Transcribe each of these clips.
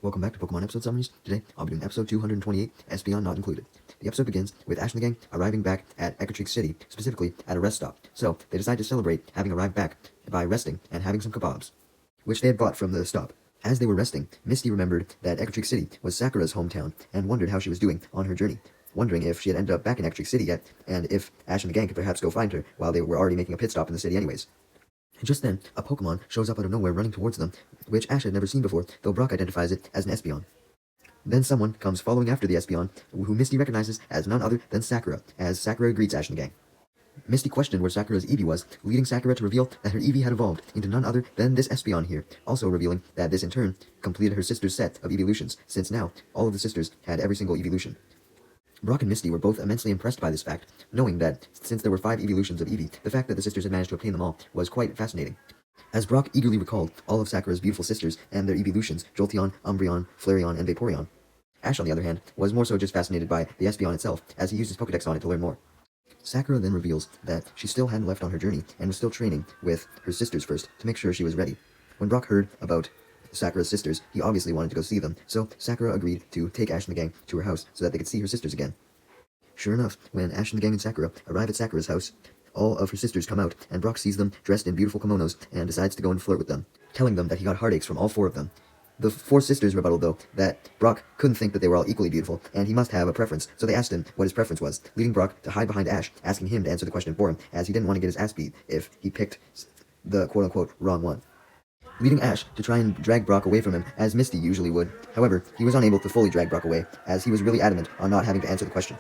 Welcome back to Pokemon episode summaries. Today, I'll be doing episode 228, Espeon Not Included. The episode begins with Ash and the gang arriving back at Eckertrick City, specifically at a rest stop. So, they decide to celebrate having arrived back by resting and having some kebabs, which they had bought from the stop. As they were resting, Misty remembered that Eckertrick City was Sakura's hometown and wondered how she was doing on her journey, wondering if she had ended up back in Eckertrick City yet, and if Ash and the gang could perhaps go find her while they were already making a pit stop in the city anyways. Just then, a Pokemon shows up out of nowhere running towards them, which Ash had never seen before, though Brock identifies it as an Espeon. Then someone comes following after the Espeon, who Misty recognizes as none other than Sakura, as Sakura greets Ash and the gang. Misty questioned where Sakura's Eevee was, leading Sakura to reveal that her Eevee had evolved into none other than this Espeon here, also revealing that this in turn completed her sister's set of evolutions, since now all of the sisters had every single evolution. Brock and Misty were both immensely impressed by this fact, knowing that, since there were 5 evolutions of Eevee, the fact that the sisters had managed to obtain them all was quite fascinating. As Brock eagerly recalled all of Sakura's beautiful sisters and their evolutions, Jolteon, Umbreon, Flareon, and Vaporeon, Ash, on the other hand, was more so just fascinated by the Espeon itself, as he used his Pokedex on it to learn more. Sakura then reveals that she still hadn't left on her journey, and was still training with her sisters first, to make sure she was ready. When Brock heard about Sakura's sisters, he obviously wanted to go see them, so Sakura agreed to take Ash and the gang to her house so that they could see her sisters again. Sure enough, when Ash and the gang and Sakura arrive at Sakura's house, all of her sisters come out, and Brock sees them dressed in beautiful kimonos and decides to go and flirt with them, telling them that he got heartaches from all 4 of them. The 4 sisters rebutted, though, that Brock couldn't think that they were all equally beautiful, and he must have a preference, so they asked him what his preference was, leading Brock to hide behind Ash, asking him to answer the question for him, as he didn't want to get his ass beat if he picked the quote-unquote wrong one, leading Ash to try and drag Brock away from him, as Misty usually would. However, he was unable to fully drag Brock away, as he was really adamant on not having to answer the question.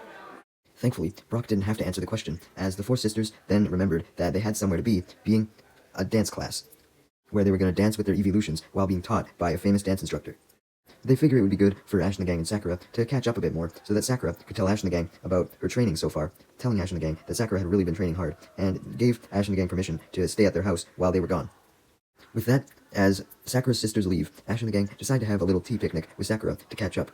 Thankfully, Brock didn't have to answer the question, as the 4 sisters then remembered that they had somewhere to be, being a dance class, where they were going to dance with their evolutions while being taught by a famous dance instructor. They figured it would be good for Ash and the gang and Sakura to catch up a bit more, so that Sakura could tell Ash and the gang about her training so far, telling Ash and the gang that Sakura had really been training hard, and gave Ash and the gang permission to stay at their house while they were gone. With that, as Sakura's sisters leave, Ash and the gang decide to have a little tea picnic with Sakura to catch up.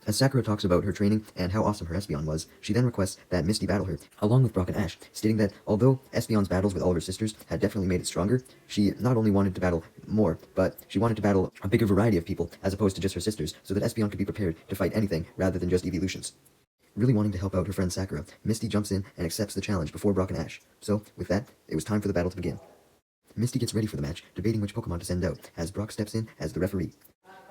As Sakura talks about her training and how awesome her Espeon was, she then requests that Misty battle her, along with Brock and Ash, stating that although Espeon's battles with all of her sisters had definitely made it stronger, she not only wanted to battle more, but she wanted to battle a bigger variety of people as opposed to just her sisters, so that Espeon could be prepared to fight anything rather than just evolutions. Really wanting to help out her friend Sakura, Misty jumps in and accepts the challenge before Brock and Ash. So, with that, it was time for the battle to begin. Misty gets ready for the match, debating which Pokemon to send out, as Brock steps in as the referee.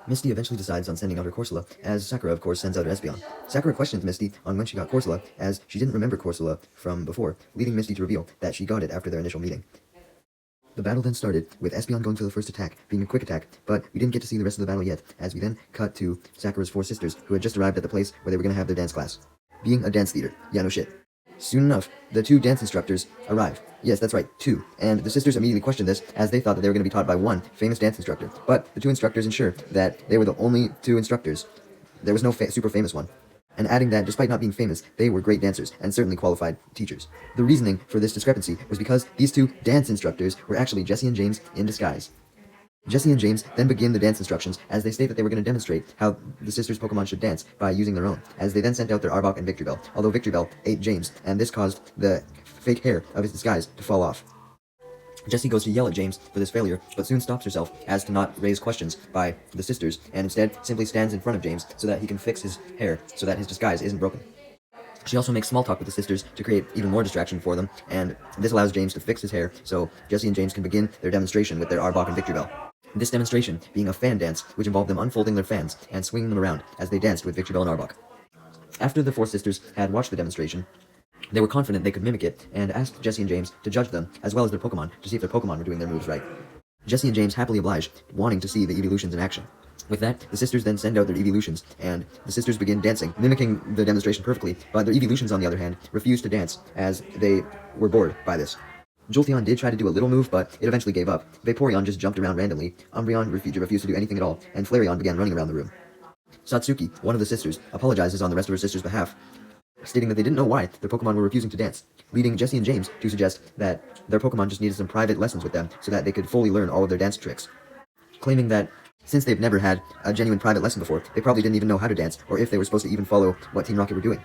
Misty eventually decides on sending out her Corsola, as Sakura, of course, sends out her Espeon. Sakura questions Misty on when she got Corsola, as she didn't remember Corsola from before, leading Misty to reveal that she got it after their initial meeting. The battle then started, with Espeon going for the first attack, being a quick attack, but we didn't get to see the rest of the battle yet, as we then cut to Sakura's 4 sisters, who had just arrived at the place where they were going to have their dance class. Being a dance theater. Yeah, no shit. Soon enough, the 2 dance instructors arrive. Yes, that's right, 2. And the sisters immediately questioned this, as they thought that they were going to be taught by one famous dance instructor. But the 2 instructors ensured that they were the only 2 instructors. There was no super famous one. And adding that, despite not being famous, they were great dancers, and certainly qualified teachers. The reasoning for this discrepancy was because these 2 dance instructors were actually Jessie and James in disguise. Jessie and James then begin the dance instructions, as they state that they were going to demonstrate how the sisters' Pokemon should dance by using their own, as they then sent out their Arbok and Victreebel, although Victreebel ate James, and this caused the fake hair of his disguise to fall off. Jessie goes to yell at James for this failure, but soon stops herself as to not raise questions by the sisters, and instead simply stands in front of James so that he can fix his hair so that his disguise isn't broken. She also makes small talk with the sisters to create even more distraction for them, and this allows James to fix his hair so Jessie and James can begin their demonstration with their Arbok and Victreebel. This demonstration being a fan dance, which involved them unfolding their fans and swinging them around as they danced with Victreebel and Arbok. After the 4 sisters had watched the demonstration, they were confident they could mimic it, and asked Jessie and James to judge them, as well as their Pokemon, to see if their Pokemon were doing their moves right. Jessie and James happily obliged, wanting to see the evolutions in action. With that, the sisters then send out their evolutions, and the sisters begin dancing, mimicking the demonstration perfectly, but their evolutions, on the other hand, refused to dance, as they were bored by this. Jolteon did try to do a little move, but it eventually gave up. Vaporeon just jumped around randomly, Umbreon refused to do anything at all, and Flareon began running around the room. Satsuki, one of the sisters, apologizes on the rest of her sisters' behalf, stating that they didn't know why their Pokemon were refusing to dance, leading Jessie and James to suggest that their Pokemon just needed some private lessons with them so that they could fully learn all of their dance tricks, claiming that since they've never had a genuine private lesson before, they probably didn't even know how to dance, or if they were supposed to even follow what Team Rocket were doing.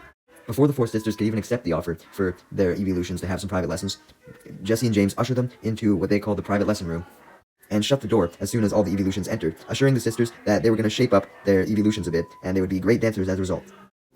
Before the 4 sisters could even accept the offer for their evolutions to have some private lessons, Jessie and James usher them into what they called the private lesson room, and shut the door as soon as all the evolutions entered, assuring the sisters that they were going to shape up their evolutions a bit, and they would be great dancers as a result.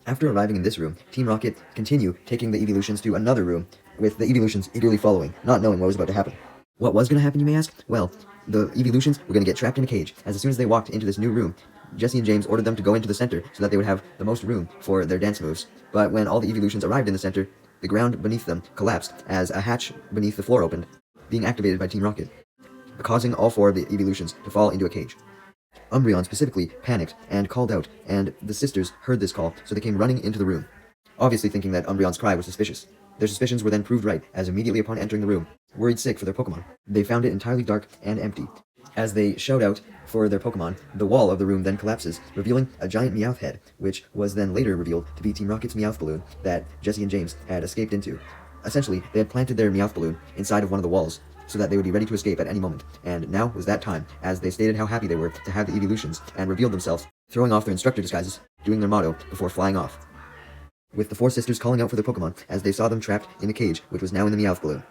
After arriving in this room, Team Rocket continue taking the evolutions to another room, with the evolutions eagerly following, not knowing what was about to happen. What was going to happen, you may ask? Well, the evolutions were going to get trapped in a cage, as soon as they walked into this new room, Jesse and James ordered them to go into the center so that they would have the most room for their dance moves. But when all the evolutions arrived in the center, the ground beneath them collapsed as a hatch beneath the floor opened, being activated by Team Rocket, causing all 4 of the evolutions to fall into a cage. Umbreon specifically panicked and called out, and the sisters heard this call, so they came running into the room, obviously thinking that Umbreon's cry was suspicious. Their suspicions were then proved right, as immediately upon entering the room, worried sick for their Pokemon, they found it entirely dark and empty. As they shout out for their Pokemon, the wall of the room then collapses, revealing a giant Meowth head, which was then later revealed to be Team Rocket's Meowth balloon that Jesse and James had escaped into. Essentially, they had planted their Meowth balloon inside of one of the walls, so that they would be ready to escape at any moment, and now was that time, as they stated how happy they were to have the evolutions, and revealed themselves, throwing off their instructor disguises, doing their motto before flying off, with the 4 sisters calling out for their Pokemon as they saw them trapped in the cage, which was now in the Meowth balloon.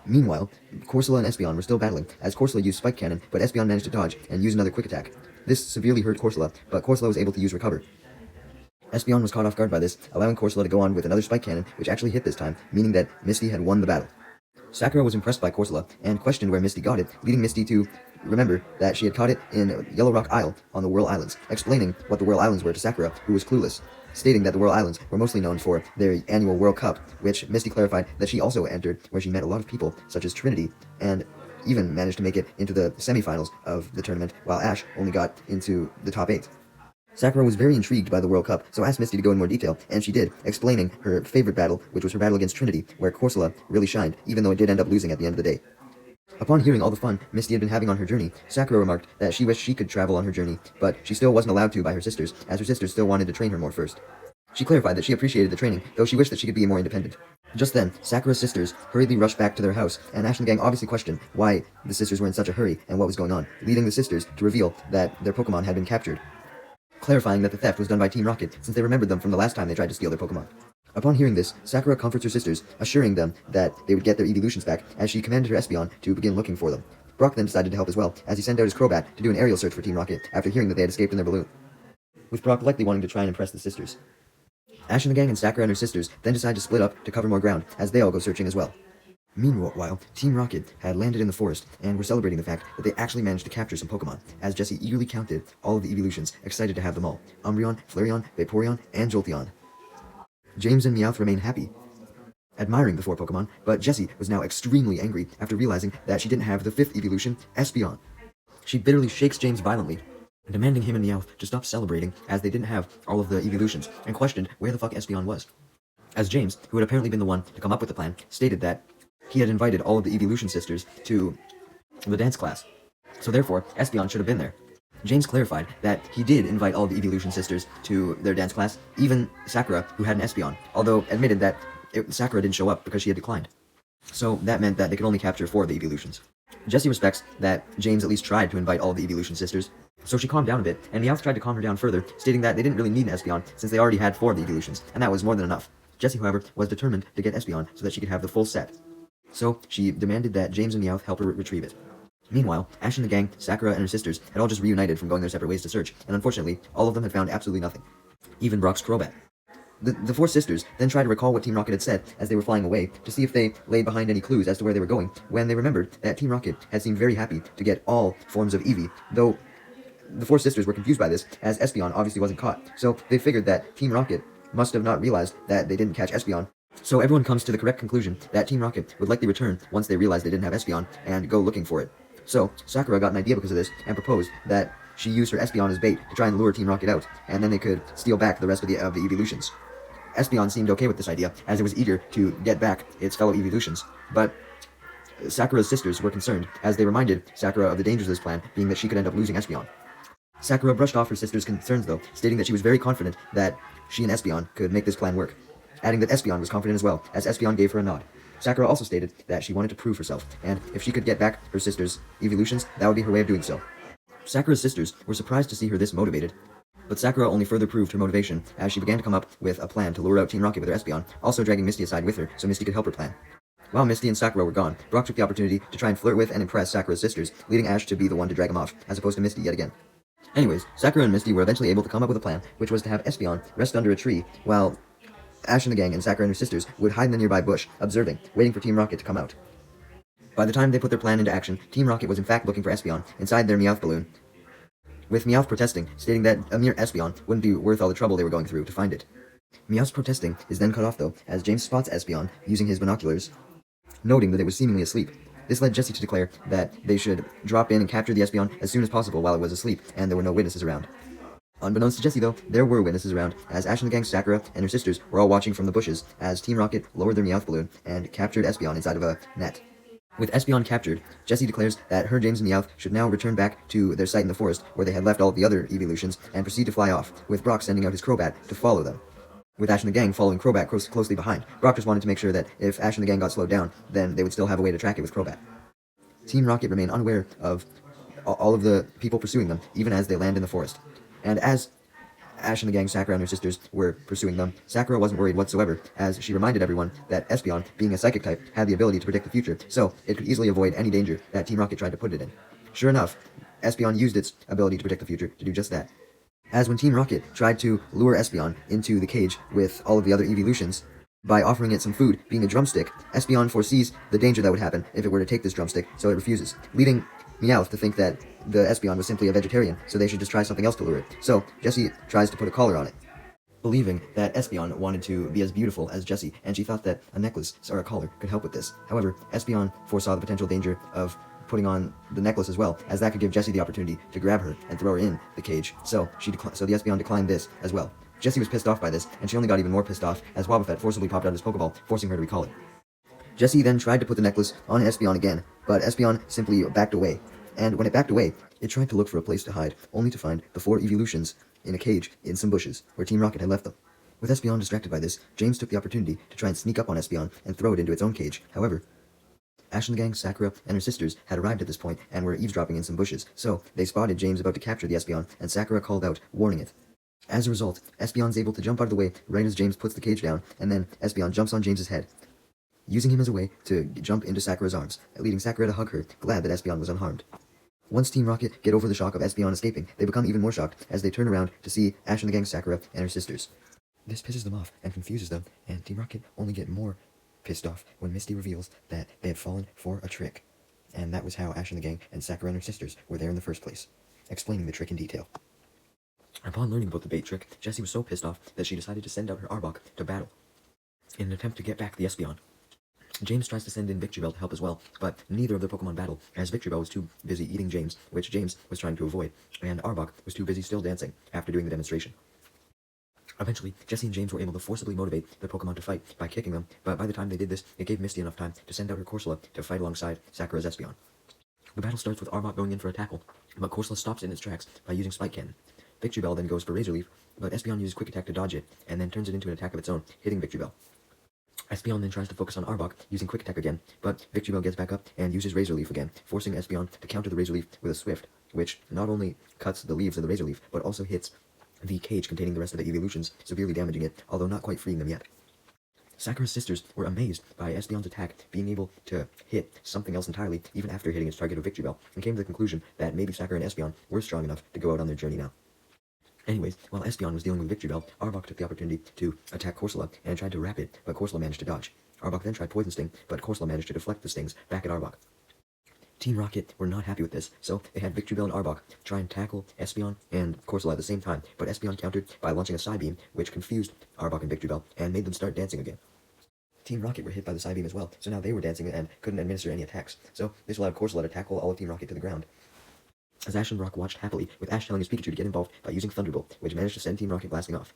Meanwhile, Corsola and Espeon were still battling, as Corsola used Spike Cannon, but Espeon managed to dodge and use another quick attack. This severely hurt Corsola, but Corsola was able to use Recover. Espeon was caught off guard by this, allowing Corsola to go on with another Spike Cannon, which actually hit this time, meaning that Misty had won the battle. Sakura was impressed by Corsola, and questioned where Misty got it, leading Misty to remember that she had caught it in Yellow Rock Isle on the Whirl Islands, explaining what the Whirl Islands were to Sakura, who was clueless, stating that the Whirl Islands were mostly known for their annual World Cup, which Misty clarified that she also entered, where she met a lot of people, such as Trinity, and even managed to make it into the semifinals of the tournament, while Ash only got into the top 8. Sakura was very intrigued by the World Cup, so asked Misty to go in more detail, and she did, explaining her favorite battle, which was her battle against Trinity, where Corsola really shined, even though it did end up losing at the end of the day. Upon hearing all the fun Misty had been having on her journey, Sakura remarked that she wished she could travel on her journey, but she still wasn't allowed to by her sisters, as her sisters still wanted to train her more first. She clarified that she appreciated the training, though she wished that she could be more independent. Just then, Sakura's sisters hurriedly rushed back to their house, and Ash and the gang obviously questioned why the sisters were in such a hurry and what was going on, leading the sisters to reveal that their Pokemon had been captured, clarifying that the theft was done by Team Rocket, since they remembered them from the last time they tried to steal their Pokemon. Upon hearing this, Sakura comforts her sisters, assuring them that they would get their evolutions back, as she commanded her Espeon to begin looking for them. Brock then decided to help as well, as he sent out his Crobat to do an aerial search for Team Rocket, after hearing that they had escaped in their balloon, with Brock likely wanting to try and impress the sisters. Ash and the gang and Sakura and her sisters then decide to split up to cover more ground, as they all go searching as well. Meanwhile, Team Rocket had landed in the forest, and were celebrating the fact that they actually managed to capture some Pokemon, as Jesse eagerly counted all of the evolutions, excited to have them all: Umbreon, Flareon, Vaporeon, and Jolteon. James and Meowth remained happy, admiring the 4 Pokemon, but Jessie was now extremely angry after realizing that she didn't have the 5th evolution, Espeon. She bitterly shakes James violently, demanding him and Meowth to stop celebrating as they didn't have all of the evolutions, and questioned where the fuck Espeon was. As James, who had apparently been the one to come up with the plan, stated that he had invited all of the evolution sisters to the dance class, so therefore Espeon should have been there. James clarified that he did invite all the evolution sisters to their dance class, even Sakura, who had an Espeon, although admitted that Sakura didn't show up because she had declined. So that meant that they could only capture 4 of the evolutions. Jessie respects that James at least tried to invite all of the evolution sisters, so she calmed down a bit, and Meowth tried to calm her down further, stating that they didn't really need an Espeon since they already had 4 of the evolutions, and that was more than enough. Jessie, however, was determined to get Espeon so that she could have the full set. So she demanded that James and Meowth help her retrieve it. Meanwhile, Ash and the gang, Sakura and her sisters, had all just reunited from going their separate ways to search, and unfortunately, all of them had found absolutely nothing. Even Brock's Crobat. The 4 sisters then tried to recall what Team Rocket had said as they were flying away, to see if they laid behind any clues as to where they were going, when they remembered that Team Rocket had seemed very happy to get all forms of Eevee, though the 4 sisters were confused by this, as Espeon obviously wasn't caught, so they figured that Team Rocket must have not realized that they didn't catch Espeon. So everyone comes to the correct conclusion that Team Rocket would likely return once they realized they didn't have Espeon, and go looking for it. So Sakura got an idea because of this, and proposed that she use her Espeon as bait to try and lure Team Rocket out, and then they could steal back the rest of the evolutions. Espeon seemed okay with this idea, as it was eager to get back its fellow evolutions, but Sakura's sisters were concerned, as they reminded Sakura of the dangers of this plan, being that she could end up losing Espeon. Sakura brushed off her sister's concerns though, stating that she was very confident that she and Espeon could make this plan work, adding that Espeon was confident as well, as Espeon gave her a nod. Sakura also stated that she wanted to prove herself, and if she could get back her sister's evolutions, that would be her way of doing so. Sakura's sisters were surprised to see her this motivated, but Sakura only further proved her motivation as she began to come up with a plan to lure out Team Rocket with her Espeon, also dragging Misty aside with her so Misty could help her plan. While Misty and Sakura were gone, Brock took the opportunity to try and flirt with and impress Sakura's sisters, leading Ash to be the one to drag him off, as opposed to Misty yet again. Anyways, Sakura and Misty were eventually able to come up with a plan, which was to have Espeon rest under a tree, while Ash and the gang and Sakura and her sisters would hide in the nearby bush, observing, waiting for Team Rocket to come out. By the time they put their plan into action, Team Rocket was in fact looking for Espeon inside their Meowth balloon, with Meowth protesting, stating that a mere Espeon wouldn't be worth all the trouble they were going through to find it. Meowth's protesting is then cut off though, as James spots Espeon using his binoculars, noting that it was seemingly asleep. This led Jessie to declare that they should drop in and capture the Espeon as soon as possible while it was asleep, and there were no witnesses around. Unbeknownst to Jessie, though, there were witnesses around, as Ash and the gang, Sakura, and her sisters were all watching from the bushes as Team Rocket lowered their Meowth balloon and captured Espeon inside of a net. With Espeon captured, Jessie declares that her, James, and Meowth should now return back to their site in the forest where they had left all of the other evolutions and proceed to fly off, with Brock sending out his Crobat to follow them. With Ash and the gang following Crobat closely behind, Brock just wanted to make sure that if Ash and the gang got slowed down, then they would still have a way to track it with Crobat. Team Rocket remained unaware of all of the people pursuing them, even as they land in the forest. And as Ash and the gang, Sakura and her sisters, were pursuing them, Sakura wasn't worried whatsoever, as she reminded everyone that Espeon, being a psychic type, had the ability to predict the future, so it could easily avoid any danger that Team Rocket tried to put it in. Sure enough, Espeon used its ability to predict the future to do just that. As when Team Rocket tried to lure Espeon into the cage with all of the other evolutions, by offering it some food, being a drumstick, Espeon foresees the danger that would happen if it were to take this drumstick, so it refuses, leading Meowth to think that the Espeon was simply a vegetarian, so they should just try something else to lure it. So, Jessie tries to put a collar on it, believing that Espeon wanted to be as beautiful as Jessie, and she thought that a necklace or a collar could help with this. However, Espeon foresaw the potential danger of putting on the necklace as well, as that could give Jessie the opportunity to grab her and throw her in the cage, so the Espeon declined this as well. Jessie was pissed off by this, and she only got even more pissed off as Wobbuffet forcibly popped out his Pokeball, forcing her to recall it. Jessie then tried to put the necklace on Espeon again, but Espeon simply backed away. And when it backed away, it tried to look for a place to hide, only to find the 4 evolutions in a cage in some bushes, where Team Rocket had left them. With Espeon distracted by this, James took the opportunity to try and sneak up on Espeon and throw it into its own cage. However, Ash and the gang, Sakura, and her sisters had arrived at this point and were eavesdropping in some bushes, so they spotted James about to capture the Espeon, and Sakura called out, warning it. As a result, Espeon's able to jump out of the way right as James puts the cage down, and then Espeon jumps on James's head, using him as a way to jump into Sakura's arms, leading Sakura to hug her, glad that Espeon was unharmed. Once Team Rocket get over the shock of Espeon escaping, they become even more shocked as they turn around to see Ash and the gang, Sakura, and her sisters. This pisses them off and confuses them, and Team Rocket only get more pissed off when Misty reveals that they had fallen for a trick. And that was how Ash and the gang and Sakura and her sisters were there in the first place, explaining the trick in detail. Upon learning about the bait trick, Jessie was so pissed off that she decided to send out her Arbok to battle, in an attempt to get back the Espeon. James tries to send in Victreebel to help as well, but neither of their Pokemon battle, as Victreebel was too busy eating James, which James was trying to avoid, and Arbok was too busy still dancing after doing the demonstration. Eventually, Jessie and James were able to forcibly motivate their Pokemon to fight by kicking them, but by the time they did this, it gave Misty enough time to send out her Corsola to fight alongside Sakura's Espeon. The battle starts with Arbok going in for a tackle, but Corsola stops in its tracks by using Spike Cannon. Victreebel then goes for Razor Leaf, but Espeon uses Quick Attack to dodge it, and then turns it into an attack of its own, hitting Victreebel. Espeon then tries to focus on Arbok, using Quick Attack again, but Victreebel gets back up and uses Razor Leaf again, forcing Espeon to counter the Razor Leaf with a Swift, which not only cuts the leaves of the Razor Leaf, but also hits the cage containing the rest of the evolutions, severely damaging it, although not quite freeing them yet. Sakura's sisters were amazed by Espeon's attack being able to hit something else entirely, even after hitting its target of Victreebel, and came to the conclusion that maybe Sakura and Espeon were strong enough to go out on their journey now. Anyways, while Espeon was dealing with Victreebel, Arbok took the opportunity to attack Corsola and tried to wrap it, but Corsola managed to dodge. Arbok then tried Poison Sting, but Corsola managed to deflect the stings back at Arbok. Team Rocket were not happy with this, so they had Victreebel and Arbok try and tackle Espeon and Corsola at the same time, but Espeon countered by launching a Psybeam, which confused Arbok and Victreebel, and made them start dancing again. Team Rocket were hit by the Psybeam as well, so now they were dancing and couldn't administer any attacks, so this allowed Corsola to tackle all of Team Rocket to the ground. As Ash and Brock watched happily, with Ash telling his Pikachu to get involved by using Thunderbolt, which managed to send Team Rocket blasting off.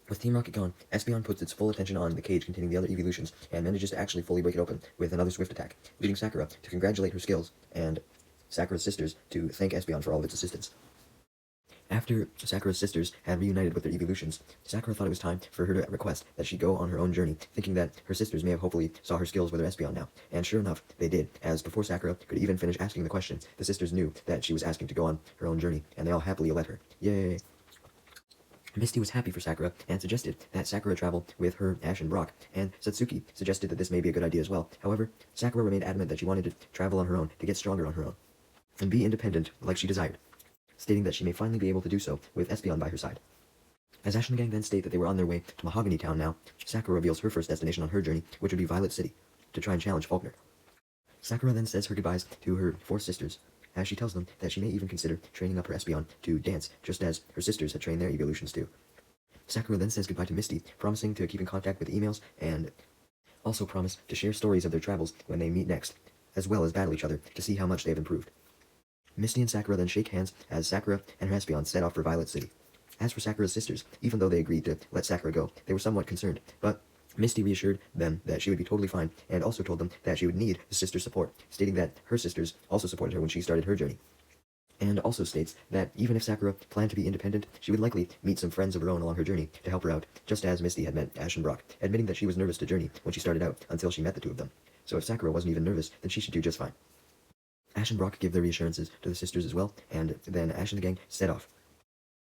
With Team Rocket gone, Espeon puts its full attention on the cage containing the other evolutions, and manages to actually fully break it open with another Swift attack, leading Sakura to congratulate her skills, and Sakura's sisters to thank Espeon for all of its assistance. After Sakura's sisters had reunited with their evolutions, Sakura thought it was time for her to request that she go on her own journey, thinking that her sisters may have hopefully saw her skills with her Espeon now. And sure enough, they did, as before Sakura could even finish asking the question, the sisters knew that she was asking to go on her own journey, and they all happily let her. Yay! Misty was happy for Sakura and suggested that Sakura travel with her, Ash, and Brock, and Satsuki suggested that this may be a good idea as well. However, Sakura remained adamant that she wanted to travel on her own to get stronger on her own, and be independent like she desired, stating that she may finally be able to do so with Espeon by her side. As Ash and the gang then state that they were on their way to Mahogany Town now, Sakura reveals her first destination on her journey, which would be Violet City, to try and challenge Faulkner. Sakura then says her goodbyes to her 4 sisters, as she tells them that she may even consider training up her Espeon to dance, just as her sisters had trained their evolutions to. Sakura then says goodbye to Misty, promising to keep in contact with emails, and also promise to share stories of their travels when they meet next, as well as battle each other to see how much they have improved. Misty and Sakura then shake hands as Sakura and her Espeon set off for Violet City. As for Sakura's sisters, even though they agreed to let Sakura go, they were somewhat concerned, but Misty reassured them that she would be totally fine, and also told them that she would need the sisters' support, stating that her sisters also supported her when she started her journey. And also states that even if Sakura planned to be independent, she would likely meet some friends of her own along her journey to help her out, just as Misty had met Ash and Brock, admitting that she was nervous to journey when she started out until she met the 2 of them. So if Sakura wasn't even nervous, then she should do just fine. Ash and Brock give their reassurances to the sisters as well, and then Ash and the gang set off.